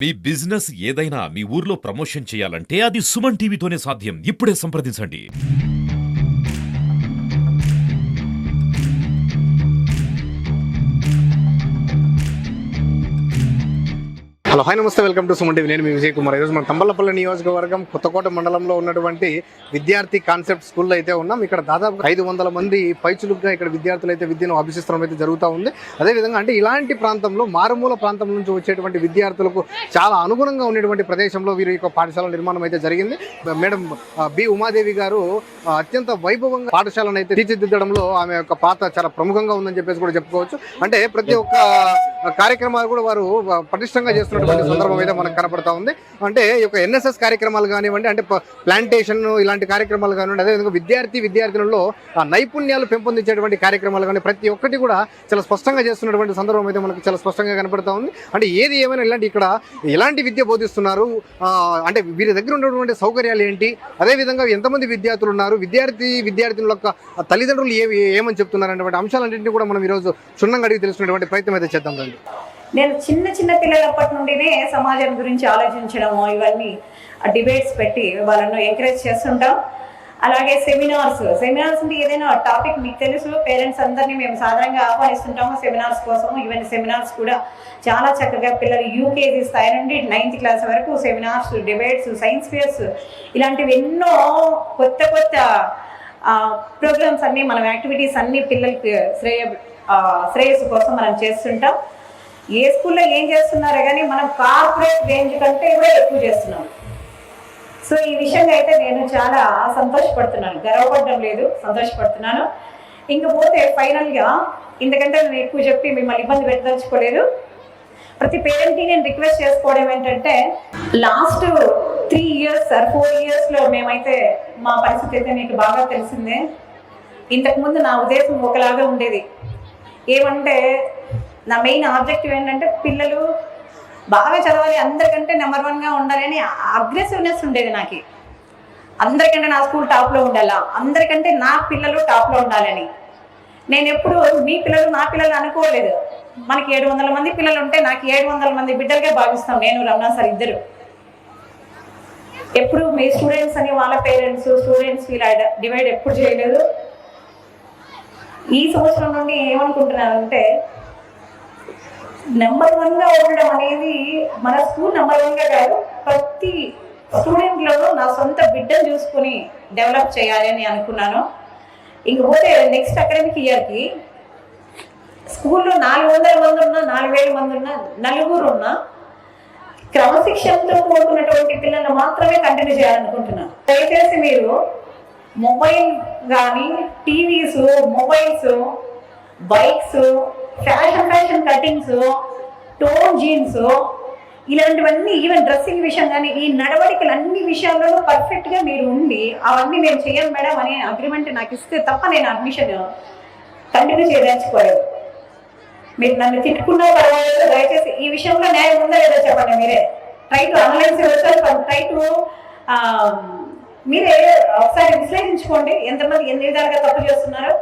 మీ business ఏదైనా మీ ఊర్లో promotion చేయాలంటే అది సుమన్ టీవీతోనే సాధ్యం. ఇప్పుడే సంప్రదించండి. హలో హాయ్ నమస్తే, వెల్కమ్ టు సుమన్ టీవీ. నేను మీ విజయ్ కుమార్. ఈరోజు మన తంబలపల్లి నియోజకవర్గం కొత్తకోట మండలంలో ఉన్నటువంటి విద్యార్థి కాన్సెప్ట్ స్కూల్లో అయితే ఉన్నాం. ఇక్కడ దాదాపు 500 మంది పైచులుగా ఇక్కడ విద్యార్థులు అయితే విద్యను అభ్యసిస్తడం అయితే జరుగుతూ ఉంది. అదేవిధంగా అంటే ఇలాంటి ప్రాంతంలో మారుమూల ప్రాంతం నుంచి వచ్చేటువంటి విద్యార్థులకు చాలా అనుగుణంగా ఉన్నటువంటి ప్రదేశంలో వీరి యొక్క పాఠశాల నిర్మాణం అయితే జరిగింది. మేడం బి ఉమాదేవి గారు అత్యంత వైభవంగా పాఠశాలను అయితే తీర్చిదిద్దడంలో ఆమె యొక్క పాత్ర చాలా ప్రముఖంగా ఉందని చెప్పేసి కూడా చెప్పుకోవచ్చు. అంటే ప్రతి ఒక్క కార్యక్రమాలు కూడా వారు పటిష్టంగా చేస్తున్నటువంటి సందర్భం అయితే మనకు కనపడతా ఉంది. అంటే ఈ యొక్క ఎన్ఎస్ఎస్ కార్యక్రమాలు కానివ్వండి, అంటే ప్లాంటేషన్ ఇలాంటి కార్యక్రమాలు కానివ్వండి, అదేవిధంగా విద్యార్థులలో నైపుణ్యాలు పెంపొందించేటువంటి కార్యక్రమాలు కానీ ప్రతి ఒక్కటి కూడా చాలా స్పష్టంగా చేస్తున్నటువంటి సందర్భం అయితే మనకు చాలా స్పష్టంగా కనపడతా ఉంది. అంటే ఏది ఏమైనా ఇక్కడ ఎలాంటి విద్య బోధిస్తున్నారు, అంటే వీరి దగ్గర ఉన్నటువంటి సౌకర్యాలు ఏంటి, అదేవిధంగా ఎంతమంది విద్యార్థులు ఉన్నారు, విద్యార్థినుల యొక్క తల్లిదండ్రులు ఏమని చెప్తున్నారు అనేటువంటి అంశాలన్నింటినీ కూడా మనం ఈరోజు క్షుణ్ణంగా అడిగి తెలుసుకునేటువంటి ప్రయత్నం అయితే చేద్దాం. రండి. నేను చిన్న పిల్లలప్పటి నుండినే సమాజం గురించి ఆలోచించడము, ఇవన్నీ డిబేట్స్ పెట్టి వాళ్ళను ఎంకరేజ్ చేస్తుంటాం. అలాగే సెమినార్స్ అంటే ఏదైనా టాపిక్ మీకు తెలుసు, పేరెంట్స్ అందరినీ మేము సాధారణంగా ఆహ్వానిస్తుంటాము సెమినార్స్ కోసం. ఈవెన్ సెమినార్స్ కూడా చాలా చక్కగా పిల్లలు యూకేజీ స్థాయి నుండి 9th క్లాస్ వరకు సెమినార్స్, డిబేట్స్, సైన్స్ ఫేర్స్ ఇలాంటివి ఎన్నో కొత్త ప్రోగ్రామ్స్ అన్నీ, మనం యాక్టివిటీస్ అన్నీ పిల్లలకి శ్రేయస్సు కోసం మనం చేస్తుంటాం. ఏ స్కూల్లో ఏం చేస్తున్నారో కానీ మనం కార్పొరేట్ రేంజ్ కంటే కూడా ఎక్కువ చేస్తున్నాం. సో ఈ విషయంగా అయితే నేను చాలా సంతోషపడుతున్నాను, గర్వపడడం లేదు, సంతోషపడుతున్నాను. ఇంకపోతే ఫైనల్గా ఇంతకంటే నేను ఎక్కువ చెప్పి మిమ్మల్ని ఇబ్బంది పెట్టదలుచుకోలేదు. ప్రతి పేరెంట్ని నేను రిక్వెస్ట్ చేసుకోవడం ఏంటంటే, లాస్ట్ 3 years or 4 yearsలో మేమైతే మా పరిస్థితి అయితే మీకు బాగా తెలిసిందే. ఇంతకుముందు నా ఉద్దేశం ఒకలాగా ఉండేది. ఏమంటే నా మెయిన్ ఆబ్జెక్టివ్ ఏంటంటే పిల్లలు బాగా చదవాలి, అందరికంటే నెంబర్ 1గా ఉండాలి అని అగ్రెసివ్నెస్ ఉండేది నాకు. అందరికంటే నా స్కూల్ టాప్లో ఉండాలా, అందరికంటే నా పిల్లలు టాప్లో ఉండాలని. నేను ఎప్పుడు మీ పిల్లలు నా పిల్లలు అనుకోలేదు. మనకి 700 మంది పిల్లలు ఉంటే నాకు 700 మంది బిడ్డలుగా భావిస్తాం, నేను రమణ సార్ ఇద్దరు. ఎప్పుడు మీ స్టూడెంట్స్ అని వాళ్ళ పేరెంట్స్ స్టూడెంట్స్ ఇలా డివైడ్ ఎప్పుడు చేయలేదు. ఈ సంవత్సరం నుండి ఏమనుకుంటున్నానంటే, నెంబర్ 1గా ఉండడం అనేది మన స్కూల్ నెంబర్ 1గా కాదు, ప్రతి స్టూడెంట్లలో నా సొంత బిడ్డను చూసుకుని డెవలప్ చేయాలి అని అనుకున్నాను. ఇంకపోతే నెక్స్ట్ అకాడమిక్ ఇయర్కి స్కూల్లో 400 మంది ఉన్నా, 4000 మంది ఉన్నా, నలుగురు ఉన్నా, క్రమశిక్షణతో కూడుకున్నటువంటి పిల్లలు మాత్రమే కంటిన్యూ చేయాలనుకుంటున్నాను. దయచేసి మీరు మొబైల్ కానీ, TVs, mobiles, bikes, fashion cuttings, tone jeans ఇలాంటివన్నీ, ఈవెన్ డ్రెస్సింగ్ విషయం కానీ, ఈ నడవడికలు అన్ని విషయాల్లో పర్ఫెక్ట్గా మీరు ఉండి అవన్నీ మేము చెయ్యం మేడం అనే అగ్రిమెంట్ నాకు ఇస్తే తప్ప నేను అడ్మిషన్ కంటిన్యూ చేయదలుచుకోలేదు. మీరు నన్ను తిట్టుకున్నా పర్వాలేదు, దయచేసి ఈ విషయంలో న్యాయం ఉందా లేదో చెప్పండి. మీరే try to analyse yourself, try to మీరే ఒకసారి విశ్లేషించుకోండి ఎంతమంది ఎన్ని విధాలుగా తప్పు చేస్తున్నారు.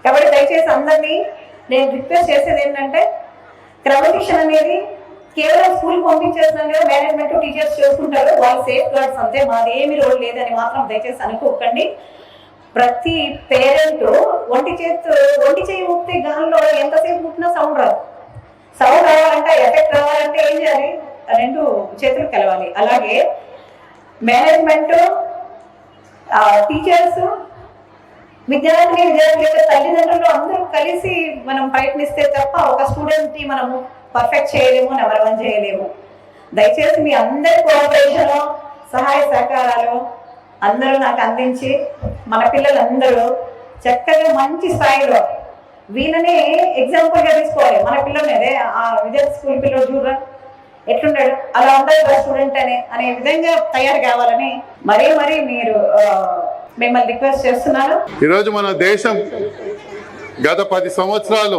కాబట్టి దయచేసి అందరినీ నేను రిక్వెస్ట్ చేసేది ఏంటంటే, క్రమశిక్షణ అనేది కేవలం స్కూల్ పంపించేస్తున్నాం కదా, మేనేజ్మెంట్ టీచర్స్ చేసుకుంటారు, వాళ్ళు సేఫ్ గార్డ్స్ అంతే, మాది ఏమి రోల్ లేదని మాత్రం దయచేసి అనుకోకండి. ప్రతి పేరెంట్ ఒంటి చేయి ఊపితే గాల్లో ఎంతసేపు ఊపినా సౌండ్ రావాలంటే, ఎఫెక్ట్ రావాలంటే ఏం చేయాలి? 2 చేతులు కలవాలి. అలాగే మేనేజ్మెంట్, టీచర్స్, విద్యార్థి యొక్క తల్లిదండ్రులు అందరూ కలిసి మనం ప్రయత్నిస్తే తప్ప ఒక స్టూడెంట్ని మనము పర్ఫెక్ట్ చేయలేము, నెంబర్ 1 చేయలేము. దయచేసి మీ అందరి కోఆపరేషన్, సహాయ సహకారాలు అందరూ నాకు అందించి మన పిల్లలందరూ చక్కగా మంచి స్థాయిలో, వీళ్ళనే ఎగ్జాంపుల్గా తీసుకోవాలి. మన పిల్లల్ని అదే ఆ విద్యార్థి స్కూల్ పిల్లలు చూడరా ఎట్లుంటాడు, అలా ఉండాలి స్టూడెంట్ అనే విధంగా తయారు కావాలని మరీ మీరు మిమ్మల్ని రిక్వెస్ట్ చేస్తున్నాను. ఈరోజు మన దేశం గత 10 సంవత్సరాలు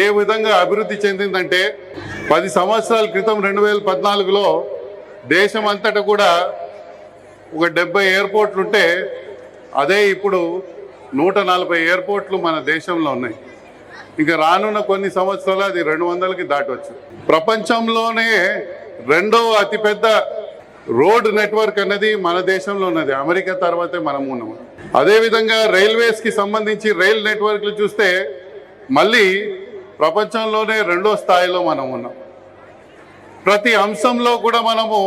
ఏ విధంగా అభివృద్ధి చెందిందంటే, 10 సంవత్సరాల క్రితం 2014లో దేశం అంతటా కూడా ఒక 70 ఎయిర్పోర్ట్లు ఉంటే, అదే ఇప్పుడు 140 ఎయిర్పోర్ట్లు మన దేశంలో ఉన్నాయి. ఇంకా రానున్న కొన్ని సంవత్సరాలు అది 200కి దాటవచ్చు. ప్రపంచంలోనే రెండో అతిపెద్ద రోడ్ నెట్వర్క్ అనేది మన దేశంలో ఉన్నది. అమెరికా తర్వాతే మనం ఉన్నాము. అదేవిధంగా రైల్వేస్కి సంబంధించి రైల్ నెట్వర్క్లు చూస్తే మళ్ళీ ప్రపంచంలోనే రెండో స్థాయిలో మనం ఉన్నాం. ప్రతి అంశంలో కూడా మనము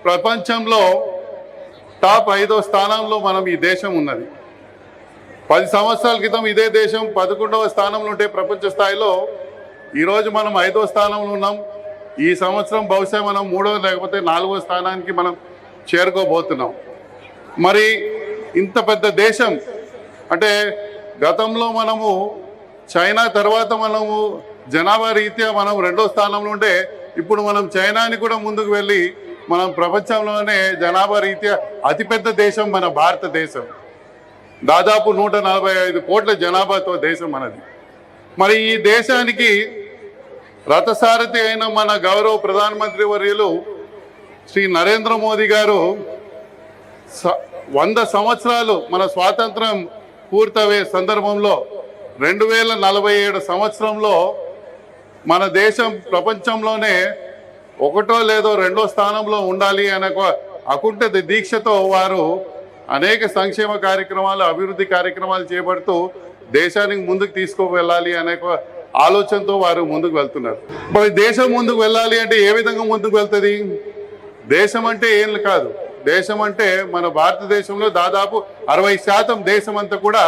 ప్రపంచంలో టాప్ 5వ స్థానంలో మనం ఈ దేశం ఉన్నది. 10 సంవత్సరాల క్రితం ఇదే దేశం 11వ స్థానంలో ఉంటే ప్రపంచ స్థాయిలో ఈరోజు మనం 5వ స్థానంలో ఉన్నాం. ఈ సంవత్సరం బహుశా మనం 3వ లేకపోతే 4వ స్థానానికి మనం చేరుకోబోతున్నాం. మరి ఇంత పెద్ద దేశం అంటే గతంలో మనము చైనా తర్వాత మనము జనాభా రీత్యా మనం 2వ స్థానంలో ఉంటే ఇప్పుడు మనం చైనాని కూడా ముందుకు వెళ్ళి మనం ప్రపంచంలోనే జనాభా రీత్యా అతిపెద్ద దేశం మన భారతదేశం. దాదాపు 145 కోట్ల జనాభాతో దేశం మనది. మరి ఈ దేశానికి రథసారథి అయిన మన గౌరవ ప్రధానమంత్రి వర్యులు శ్రీ నరేంద్ర మోదీ గారు 100 సంవత్సరాలు మన స్వాతంత్రం పూర్తయ్యే సందర్భంలో 2047 సంవత్సరంలో మన దేశం ప్రపంచంలోనే 1వ లేదో 2వ స్థానంలో ఉండాలి అనే అకుంఠిత దీక్షతో వారు అనేక సంక్షేమ కార్యక్రమాలు, అభివృద్ధి కార్యక్రమాలు చేపడుతూ దేశానికి ముందుకు తీసుకువెళ్ళాలి అనే ఆలోచనతో వారు ముందుకు వెళ్తున్నారు. మరి దేశం ముందుకు వెళ్ళాలి అంటే ఏ విధంగా ముందుకు వెళ్తుంది? దేశం అంటే ఏం కాదు. దేశం అంటే మన భారతదేశంలో దాదాపు 60% దేశం అంతా కూడా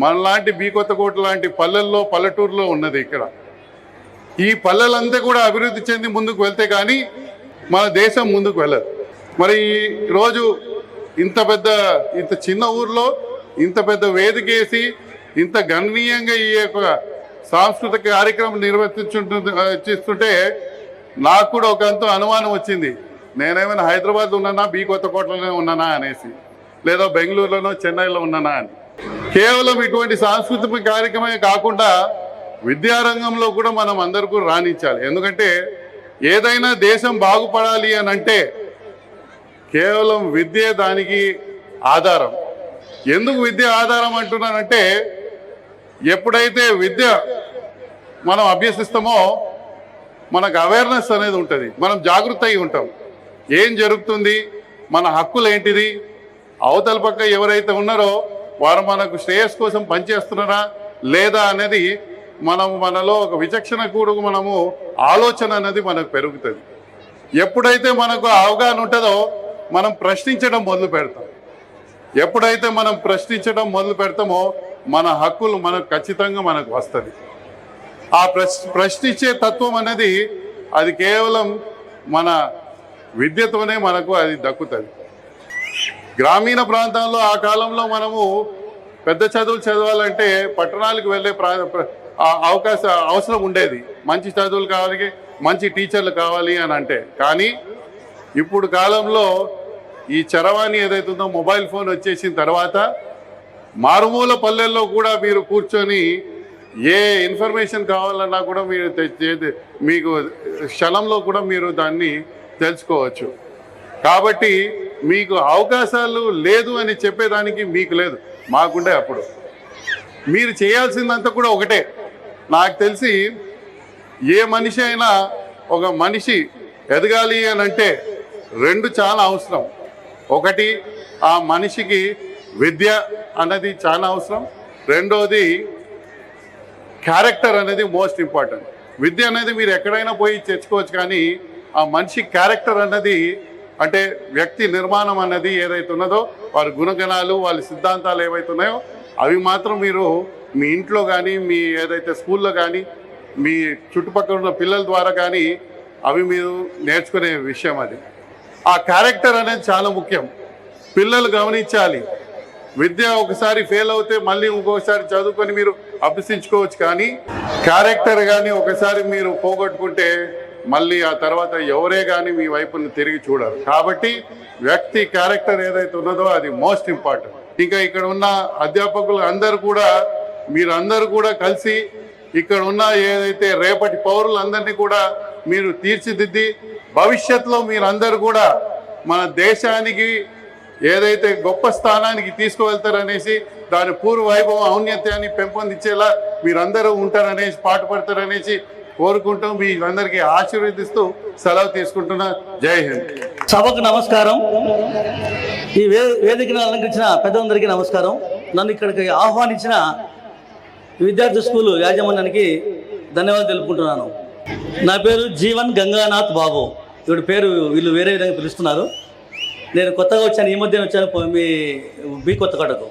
మనలాంటి కొత్తకోట లాంటి పల్లెల్లో, పల్లెటూరులో ఉన్నది. ఇక్కడ ఈ పల్లెలంతా కూడా అభివృద్ధి చెంది ముందుకు వెళ్తే కానీ మన దేశం ముందుకు వెళ్ళదు. మరి ఈరోజు ఇంత చిన్న ఊర్లో ఇంత పెద్ద వేదికేసి ఇంత గణనీయంగా ఈ యొక్క సాంస్కృతిక కార్యక్రమం నిర్వర్తిస్తుంటే నాకు కూడా ఒక అంత అనుమానం వచ్చింది. నేనేమైనా హైదరాబాద్లో ఉన్నానా, కొత్తకోటలోనే ఉన్నానా అనేసి, లేదా బెంగళూరులోనో చెన్నైలో ఉన్నానా అని. కేవలం ఇటువంటి సాంస్కృతిక కార్యక్రమమే కాకుండా విద్యారంగంలో కూడా మనం అందరూ కూడా రాణించాలి. ఎందుకంటే ఏదైనా దేశం బాగుపడాలి అని అంటే కేవలం విద్య దానికి ఆధారం. ఎందుకు విద్య ఆధారం అంటున్నానంటే ఎప్పుడైతే విద్య మనం అభ్యసిస్తామో మనకు అవేర్నెస్ అనేది ఉంటుంది. మనం జాగృత అయి ఉంటాం. ఏం జరుగుతుంది, మన హక్కులు ఏంటిది, అవతల పక్క ఎవరైతే ఉన్నారో వారు మనకు శ్రేయస్ కోసం పనిచేస్తున్నారా లేదా అనేది మనలో ఒక విచక్షణ కూడా మనము ఆలోచన అనేది మనకు పెరుగుతుంది. ఎప్పుడైతే మనకు అవగాహన ఉంటుందో మనం ప్రశ్నించడం మొదలు పెడతాం. ఎప్పుడైతే మనం ప్రశ్నించడం మొదలు పెడతామో మన హక్కులు మనకు ఖచ్చితంగా మనకు వస్తుంది. ఆ ప్రశ్నించే తత్వం అనేది అది కేవలం మన విద్యతోనే మనకు అది దక్కుతుంది. గ్రామీణ ప్రాంతాల్లో ఆ కాలంలో మనము పెద్ద చదువులు చదవాలంటే పట్టణాలకు వెళ్ళే అవసరం ఉండేది. మంచి చదువులు కావాలి, మంచి టీచర్లు కావాలి అని అంటే. కానీ ఇప్పుడు కాలంలో ఈ చరవాణి ఏదైతుందో మొబైల్ ఫోన్ వచ్చేసిన తర్వాత మారుమూల పల్లెల్లో కూడా మీరు కూర్చొని ఏ ఇన్ఫర్మేషన్ కావాలన్నా కూడా మీరు మీకు క్షణంలో కూడా మీరు దాన్ని తెలుసుకోవచ్చు. కాబట్టి మీకు అవకాశాలు లేదు అని చెప్పేదానికి మీకు లేదు, మాకుండే. అప్పుడు మీరు చేయాల్సిందంతా కూడా ఒకటే. నాకు తెలిసి ఏ మనిషి అయినా ఒక మనిషి ఎదగాలి అని అంటే 2 చాలా అవసరం. ఒకటి ఆ మనిషికి విద్య అనేది చాలా అవసరం. రెండోది క్యారెక్టర్ అనేది మోస్ట్ ఇంపార్టెంట్. విద్య అనేది మీరు ఎక్కడైనా పోయి తెచ్చుకోవచ్చు, కానీ ఆ మనిషి క్యారెక్టర్ అన్నది అంటే వ్యక్తి నిర్మాణం అన్నది ఏదైతే ఉన్నదో వారి గుణగణాలు, వాళ్ళ సిద్ధాంతాలు ఏవైతే ఉన్నాయో అవి మాత్రం మీరు మీ ఇంట్లో కానీ, మీ ఏదైతే స్కూల్లో కానీ, మీ చుట్టుపక్కల ఉన్న పిల్లల ద్వారా కానీ అవి మీరు నేర్చుకునే విషయం. అది ఆ క్యారెక్టర్ అనేది చాలా ముఖ్యం. పిల్లలు గమనించాలి. విద్య ఒకసారి ఫెయిల్ అవుతే మళ్ళీ ఇంకొకసారి చదువుకొని మీరు అభ్యసించుకోవచ్చు, కానీ క్యారెక్టర్ కానీ ఒకసారి మీరు పోగొట్టుకుంటే మళ్ళీ ఆ తర్వాత ఎవరే కానీ మీ వైపును తిరిగి చూడరు. కాబట్టి వ్యక్తి క్యారెక్టర్ ఏదైతే ఉన్నదో అది మోస్ట్ ఇంపార్టెంట్. ఇంకా ఇక్కడ ఉన్న అధ్యాపకులు అందరూ కూడా మీరందరూ కూడా కలిసి ఇక్కడ ఉన్న ఏదైతే రేపటి పౌరులందరినీ కూడా మీరు తీర్చిదిద్ది భవిష్యత్తులో మీరందరూ కూడా మన దేశానికి ఏదైతే గొప్ప స్థానానికి తీసుకువెళ్తారనేసి దాని పూర్వ వైభవం ఔన్నత్యాన్ని పెంపొందించేలా మీరందరూ ఉంటారనేసి, పాటుపడతారనేసి కోరుకుంటూ మీ అందరికీ ఆశీర్వదిస్తూ సెలవు తీసుకుంటున్నా. జై హింద్. సభకు నమస్కారం. ఈ వేదికను అలంకరించిన పెద్దలందరికీ నమస్కారం. నన్ను ఇక్కడికి ఆహ్వానించిన విద్యార్థి స్కూల్ యాజమాన్యానికి ధన్యవాదాలు తెలుపుకుంటున్నాను. నా పేరు జీవన్ గంగానాథ్ బాబు. ఇవి పేరు వీళ్ళు వేరే విధంగా పిలుస్తున్నారు. నేను కొత్తగా వచ్చాను, ఈ మధ్య వచ్చాను మీ బి కొత్తకోటకు.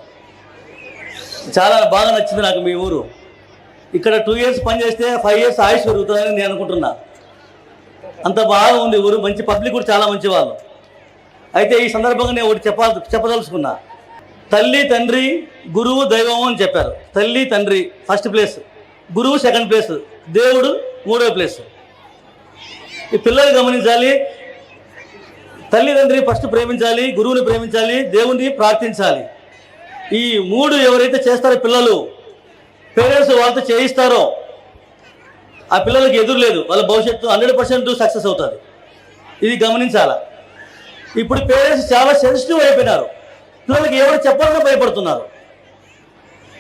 చాలా బాగా నచ్చింది నాకు మీ ఊరు. ఇక్కడ 2 years పనిచేస్తే 5 years ఆయుష్ పెరుగుతుందని నేను అనుకుంటున్నా. అంత బాగా ఉంది ఊరు. మంచి పబ్లిక్ కూడా చాలా మంచి వాళ్ళు. అయితే ఈ సందర్భంగా నేను ఒకటి చెప్పదలుచుకున్నా. తల్లి తండ్రి గురువు దైవం అని చెప్పారు. తల్లి తండ్రి ఫస్ట్ ప్లేస్, గురువు సెకండ్ ప్లేస్, దేవుడు 3వ ప్లేస్. ఈ పిల్లలు గమనించాలి. తల్లిదండ్రి ఫస్ట్ ప్రేమించాలి, గురువుని ప్రేమించాలి, దేవుణ్ణి ప్రార్థించాలి. ఈ 3 ఎవరైతే చేస్తారో పిల్లలు, పేరెంట్స్ వాళ్ళతో చేయిస్తారో ఆ పిల్లలకి ఎదురు లేదు. వాళ్ళ భవిష్యత్తు 100% సక్సెస్ అవుతుంది. ఇది గమనించాలా. ఇప్పుడు పేరెంట్స్ చాలా సెన్సిటివ్ అయిపోయినారు. పిల్లలకి ఎవరు చెప్పాలన్నా భయపడుతున్నారు.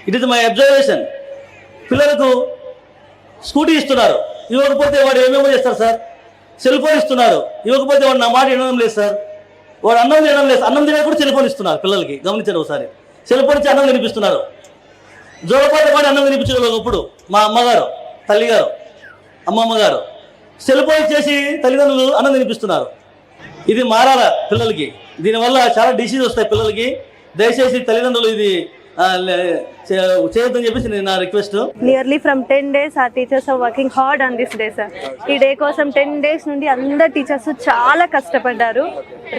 It is my observation. పిల్లలకు స్కూటీ ఇస్తున్నారు, ఇవ్వకపోతే వాడు ఏమేమో చేస్తారు సార్. సెల్ ఫోన్ ఇస్తున్నారు, ఇవ్వకపోతే వాడు నా మాట వినడం లేదు సార్. వాడు అన్నం తినడం లేదు. అన్నం తినే కూడా సెల్ ఫోన్ ఇస్తున్నారు పిల్లలకి. గమనించండి ఒకసారి. సెల్ ఫోన్ ఇచ్చి అన్నం తినిపిస్తున్నారు. జోలపాట వాడి అన్నం తినిపించగలరు. ఇప్పుడు మా అమ్మగారు, తల్లిగారు, అమ్మమ్మ గారు సెల్ ఫోన్ ఇచ్చేసి తల్లిదండ్రులు అన్నం తినిపిస్తున్నారు. ఇది మారాలా పిల్లలకి. దీనివల్ల చాలా డిసీజ్ వస్తాయి పిల్లలకి. దయచేసి తల్లిదండ్రులు ఇది చేయొద్దని చెప్పేసి నేను నా request. Nearly from 10 days our teachers are working hard on this day, sir. ఈ డే కోసం 10 days నుండి అందరు టీచర్స్ చాలా కష్టపడ్డారు.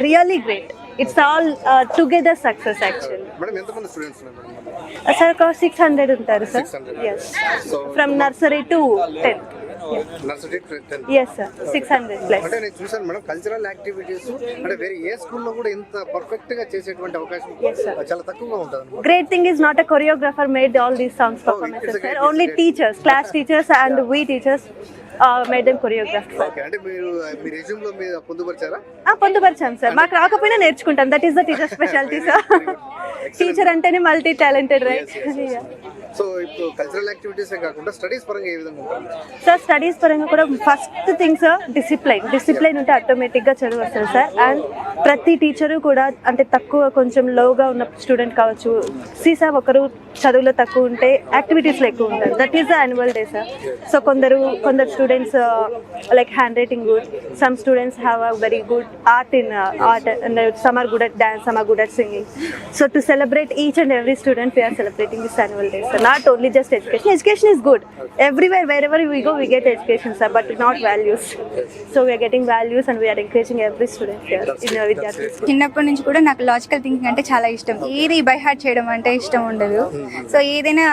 Really great. It's all together success actually. Madam ఎంతమంది స్టూడెంట్స్ ఉన్నారు సార్? ఒక 600 ఉంటారు sir. Yes, from nursery to 10th. Nursery 10th. Yes sir, 600 plus. అంటే నేను చూసాను మేడం, కల్చరల్ యాక్టివిటీస్ అంటే వేరే ఏ స్కూల్లో కూడా ఇంత పర్ఫెక్ట్ గా చేసేటువంటి అవకాశం చాలా తక్కువగా ఉంటుంది. Great thing is not a choreographer made all these songs performances, sir. Only teachers, class teachers and we teachers made them choreographed. Okay, అంటే మీరు మీ రెజ్యూమ్ లో మీరు పొందుపరిచారా? పొందుపరిచాం సార్. మాకు రాకపోయినా నేర్చుకుంటాం. That is the teacher speciality sir. Teacher అంటేనే multi talented, right? So ఇప్పుడు cultural activities కాకుండా స్టడీస్ పరంగా ఏ విధంగా ఉంటుంది సార్? స్టడీస్ పరంగా కూడా ఫస్ట్ థింగ్ సార్ డిసిప్లైన్ ఉంటే ఆటోమేటిక్ గా చదువు వస్తుంది సార్. అండ్ ప్రతి టీచరు కూడా అంటే తక్కువ కొంచెం లోగా ఉన్న స్టూడెంట్ కావచ్చు, సార్ ఒకరు చదువులో తక్కువ ఉంటే యాక్టివిటీస్లో ఎక్కువ ఉంటారు. That is the annual day sir. So కొందరు students like handwriting good, some students have a very good art in art, and some are good at dance, some are good at singing. So to celebrate each and every student, we are celebrating this annual day, sir. Not only just education. Education is good. Everywhere, wherever we go, we get education, sir, but not values. So we are getting values and we are encouraging every student here in our Vidyarthi school. చిన్నప్పటి నుంచి కూడా నాకు logical thinking అంటే చాలా ఇష్టం. ఏది by heart చేయడం అంటే ఇష్టం ఉండదు. సో ఏదైనా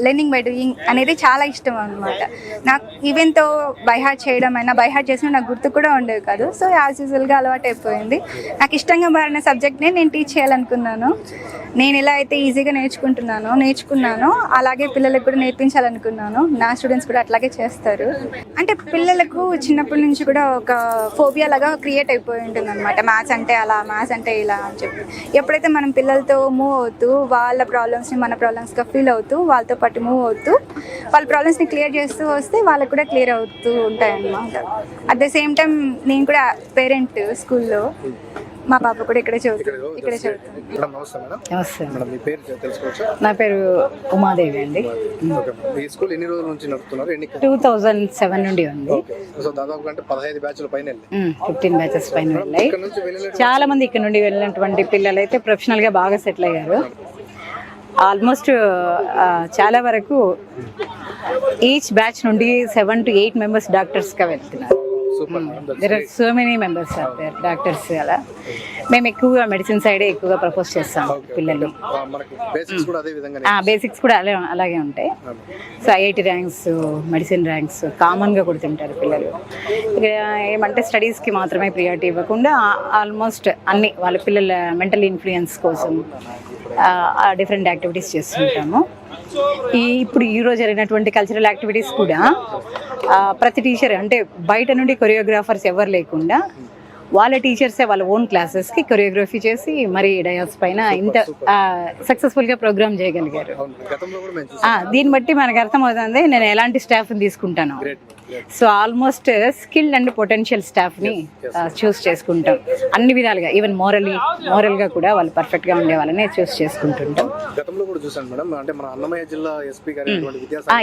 లెర్నింగ్ బై డూయింగ్ అనేది చాలా ఇష్టం అనమాట. నాకు ఈవెన్తో బై హార్ట్ చేయడం అయినా బై హార్ట్ చేసినా నాకు గుర్తు కూడా ఉండేది కాదు. సో యాజ్ యూజువల్గా అలవాటు అయిపోయింది. నాకు ఇష్టంగా మారిన సబ్జెక్ట్నే నేను టీచ్ చేయాలనుకున్నాను. నేను ఎలా అయితే ఈజీగా నేర్చుకున్నానో అలాగే పిల్లలకు కూడా నేర్పించాలనుకున్నాను. నా స్టూడెంట్స్ కూడా అట్లాగే చేస్తారు. అంటే పిల్లలకు చిన్నప్పటి నుంచి కూడా ఒక ఫోబియా లాగా క్రియేట్ అయిపోయి ఉంటుంది అనమాట. మ్యాథ్స్ అంటే అలా, మ్యాథ్స్ అంటే ఇలా అని చెప్పి. ఎప్పుడైతే మనం పిల్లలతో మూవ్ అవుతూ వాళ్ళ ప్రాబ్లమ్స్ని మన ప్రాబ్లమ్స్గా ఫీల్ అవుతూ వాళ్ళతో పాటు మూవ్ అవుతూ వాళ్ళ ప్రాబ్లమ్స్ని క్లియర్ చేస్తూ వస్తే వాళ్ళకు కూడా క్లియర్ అవుతూ ఉంటాయి అన్నమాట. అట్ ద సేమ్ టైం నేను కూడా పేరెంట్ స్కూల్లో. మా పాప కూడా ఇక్కడే చదువుతుంది. నమస్తే. మీ పేరు తెలుసుకోవచ్చా? నా పేరు ఉమాదేవి అండి. ఈ స్కూల్ ఎన్ని రోజుల నుంచి నడుపుతున్నారు? 2007 నుండి ఉంది. సో దాదాపు అంటే 15 బ్యాచ్ల పైన 15 బ్యాచెస్ పైన వెళ్ళాయి. చాలా మంది ఇక్కడ నుండి వెళ్ళినటువంటి పిల్లలు అయితే ప్రొఫెషనల్ గా బాగా సెటిల్ అయ్యారు. ఆల్మోస్ట్ చాలా వరకు ఈచ్ బ్యాచ్ నుండి 7 to 8 మెంబర్స్ డాక్టర్స్గా వెళ్తున్నారు. There are so many members are there doctors. అలా మేము ఎక్కువగా మెడిసిన్ సైడే ఎక్కువగా ప్రపోజ్ చేస్తాం పిల్లలు. బేసిక్స్ కూడా అలాగే ఉంటాయి. So IIT ranks, medicine ranks కామన్గా కొడుతుంటారు పిల్లలు. ఇక ఏమంటే స్టడీస్కి మాత్రమే ప్రియారిటీ ఇవ్వకుండా ఆల్మోస్ట్ అన్ని వాళ్ళ పిల్లల మెంటల్ ఇన్ఫ్లుయెన్స్ కోసం డిఫరెంట్ యాక్టివిటీస్ చేస్తుంటాము. ఇప్పుడు ఈరోజు జరిగినటువంటి కల్చరల్ యాక్టివిటీస్ కూడా ప్రతి టీచర్ అంటే బయట నుండి కొరియోగ్రాఫర్స్ ఎవరు లేకుండా వాళ్ళ టీచర్సే వాళ్ళ ఓన్ క్లాసెస్కి కొరియోగ్రఫీ చేసి మరి డయాస్ పైన ఇంత సక్సెస్ఫుల్గా ప్రోగ్రామ్ చేయగలిగారు. అవును, గతంలో కూడా మేము చూసాం. దీన్ని బట్టి మనకు అర్థమవుతుంది నేను ఎలాంటి స్టాఫ్ని తీసుకుంటాను. So almost skilled and potential స్టాఫ్ని చూస్ చేసుకుంటాం అన్ని విధాలుగా. ఈవెన్ మోరల్గా కూడా వాళ్ళు పర్ఫెక్ట్గా ఉండే వాళ్ళని చూస్ చేసుకుంటుంటాం. గతంలో కూడా చూసాను మేడం, అంటే మన అన్నమయ్య జిల్లా ఎస్పీ గారు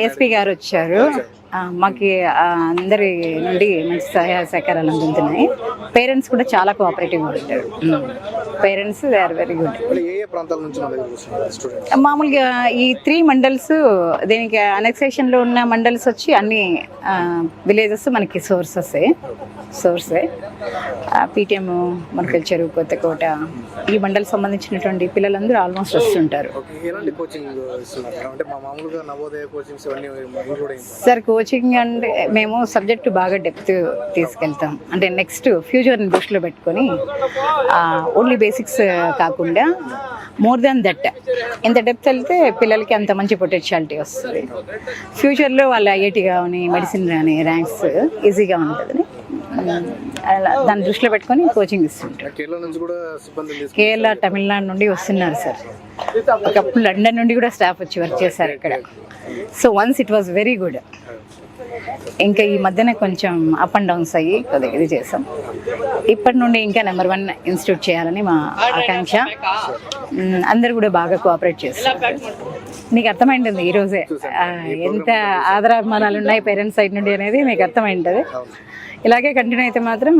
ఎస్పీ గారు వచ్చారు. మాకు అందరి నుండి మంచి సహాయ సహకారాలు అందుతున్నాయి. పేరెంట్స్ కూడా చాలా కోఆపరేటివ్గా ఉంటారు. Parents they are very good. ఏ ఏ ప్రాంతాల నుంచి మన దగ్గరకు వస్తున్నారు స్టూడెంట్స్? మామూలుగా ఈ 3 మండల్స్, దీనికి అనెక్సేషన్లో ఉన్న మండల్స్ వచ్చి అన్ని విలేజెస్ మనకి సోర్సే. పీటీఎం, మనకల్చెరు, కొత్తకోట, ఈ మండల్ సంబంధించినటువంటి పిల్లలందరూ ఆల్మోస్ట్ వస్తుంటారు. ఎలాంటి కోచింగ్ ఇస్తున్నారు? అంటే మా మామూలుగా నవోదయ కోచింగ్స్ ఇవన్నీ ఇంక్లూడ్ సార్ కోచింగ్ అంటే మేము సబ్జెక్టు బాగా డెప్త్ తీసుకెళ్తాం. అంటే నెక్స్ట్ ఫ్యూచర్ని దృష్టిలో పెట్టుకొని ఓన్లీ బేసిక్స్ కాకుండా మోర్ దాన్ దట్ ఎంత డెప్త్ వెళ్తే పిల్లలకి అంత మంచి పొటెన్షియాలిటీ వస్తుంది. ఫ్యూచర్లో వాళ్ళ ఐఐటి కానీ మెడిసిన్ కానీ ర్యాంక్స్ ఈజీగా ఉంటుందని దాన్ని దృష్టిలో పెట్టుకొని కోచింగ్ ఇస్తుంటారు. కేరళ, తమిళనాడు నుండి వస్తున్నారు సార్. ఒకప్పుడు లండన్ నుండి కూడా స్టాఫ్ వచ్చి వర్క్ చేశారు ఇక్కడ. So once it was very good. ఇంకా ఈ మధ్యన కొంచెం అప్ అండ్ డౌన్స్ అయ్యి కొద్దిగా ఇది చేసాం. ఇప్పటి నుండి ఇంకా నెంబర్ 1 ఇన్స్టిట్యూట్ చేయాలని మా ఆకాంక్ష. అందరూ కూడా బాగా కోఆపరేట్ చేస్తారు. మీకు అర్థమైంటుంది ఈరోజే ఎంత ఆదరాభిమానాలు ఉన్నాయి పేరెంట్స్ సైడ్ నుండి అనేది మీకు అర్థమైంటుంది. ఇలాగే కంటిన్యూ అయితే మాత్రం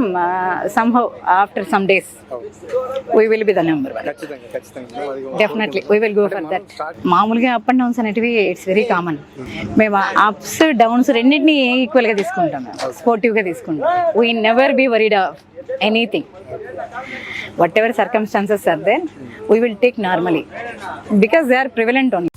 somehow after some days we will be the number 1. Definitely we will go for that. మామూలుగా అప్ అండ్ డౌన్స్ అనేటివి ఇట్స్ వెరీ కామన్. మేము అప్స్ డౌన్స్ రెండింటినీ ఈక్వల్గా తీసుకుంటాం, స్పోర్టివ్గా తీసుకుంటాం. We never be worried of anything. whatever circumstances are there we will take normally because they are prevalent only.